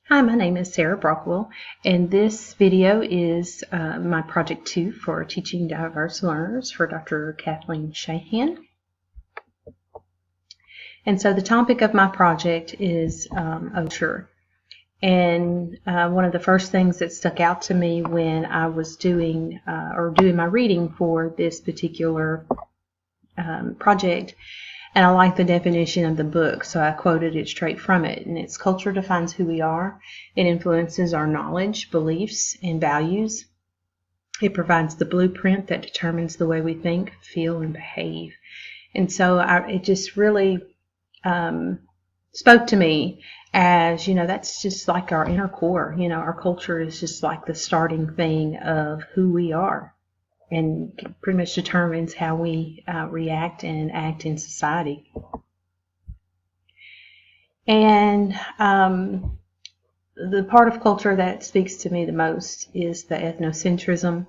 Hi, my name is Sarah Brockwell, and this video is my Project 2 for Teaching Diverse Learners for Dr. Kathleen Shahan. And so the topic of my project is culture. And one of the first things that stuck out to me when I was doing my reading for this particular project, and I like the definition of the book, so I quoted it straight from it. And it's: culture defines who we are. It influences our knowledge, beliefs, and values. It provides the blueprint that determines the way we think, feel, and behave. And so it just really spoke to me as, that's just like our inner core. Our culture is just like the starting thing of who we are, and pretty much determines how we react and act in society. And the part of culture that speaks to me the most is the ethnocentrism,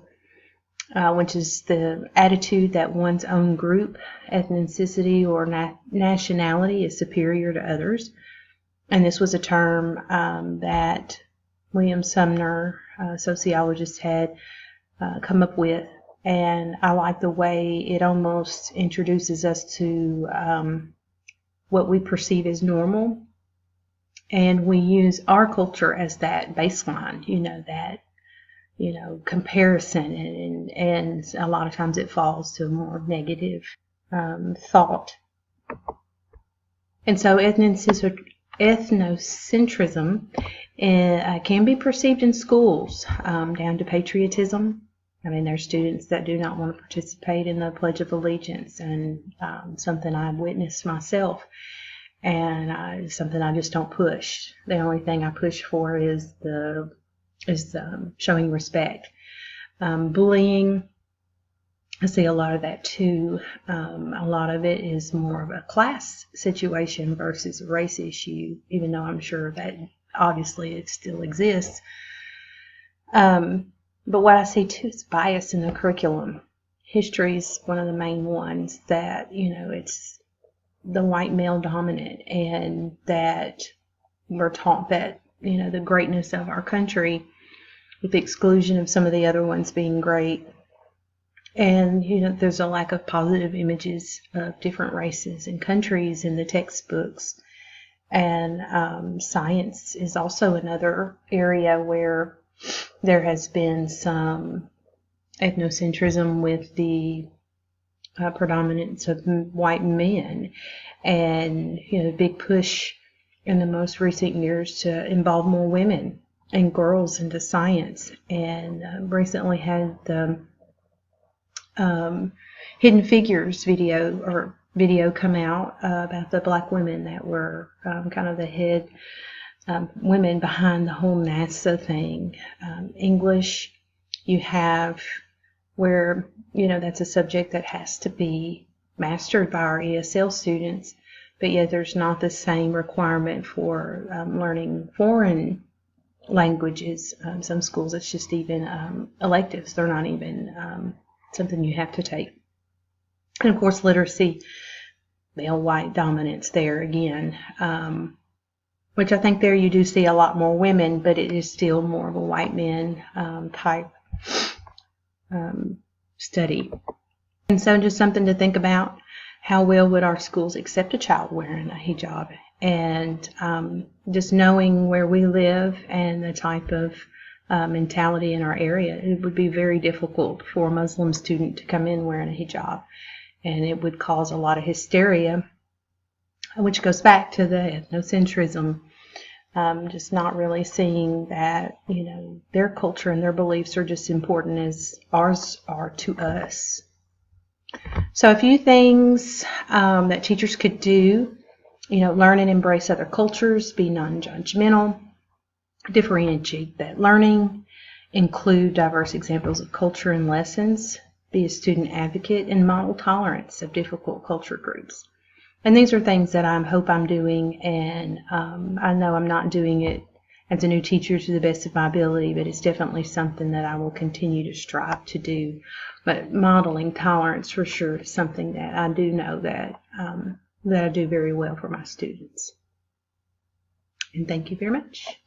which is the attitude that one's own group, ethnicity, or nationality is superior to others. And this was a term that William Sumner, a sociologist, had come up with. And I like the way it almost introduces us to what we perceive as normal. And we use our culture as that baseline, comparison. And a lot of times it falls to a more negative thought. And so ethnocentrism can be perceived in schools down to patriotism. There's students that do not want to participate in the Pledge of Allegiance, and something I've witnessed myself, and something I just don't push. The only thing I push for is showing respect. Bullying, I see a lot of that too. A lot of it is more of a class situation versus a race issue, even though I'm sure that obviously it still exists. But what I see too is bias in the curriculum. History is one of the main ones that, it's the white male dominant, and that we're taught that, the greatness of our country, with the exclusion of some of the other ones being great. And, there's a lack of positive images of different races and countries in the textbooks. And science is also another area where there has been some ethnocentrism with the predominance of white men, and big push in the most recent years to involve more women and girls into science. And recently had the Hidden Figures video come out about the black women that were kind of the head women behind the whole NASA thing. English, you have where, that's a subject that has to be mastered by our ESL students, but yet there's not the same requirement for learning foreign languages. Some schools, it's just even electives. They're not even something you have to take. And of course, literacy, male white dominance there again. Which I think there you do see a lot more women, but it is still more of a white man type study. And so just something to think about: how well would our schools accept a child wearing a hijab? And just knowing where we live and the type of mentality in our area, it would be very difficult for a Muslim student to come in wearing a hijab. And it would cause a lot of hysteria, which goes back to the ethnocentrism. Just not really seeing that, their culture and their beliefs are just important as ours are to us. So a few things that teachers could do: learn and embrace other cultures, be non-judgmental, differentiate that learning, include diverse examples of culture in lessons, be a student advocate, and model tolerance of difficult culture groups. And these are things that I hope I'm doing, and I know I'm not doing it as a new teacher to the best of my ability, but it's definitely something that I will continue to strive to do. But modeling tolerance for sure is something that I do know that I do very well for my students. And thank you very much.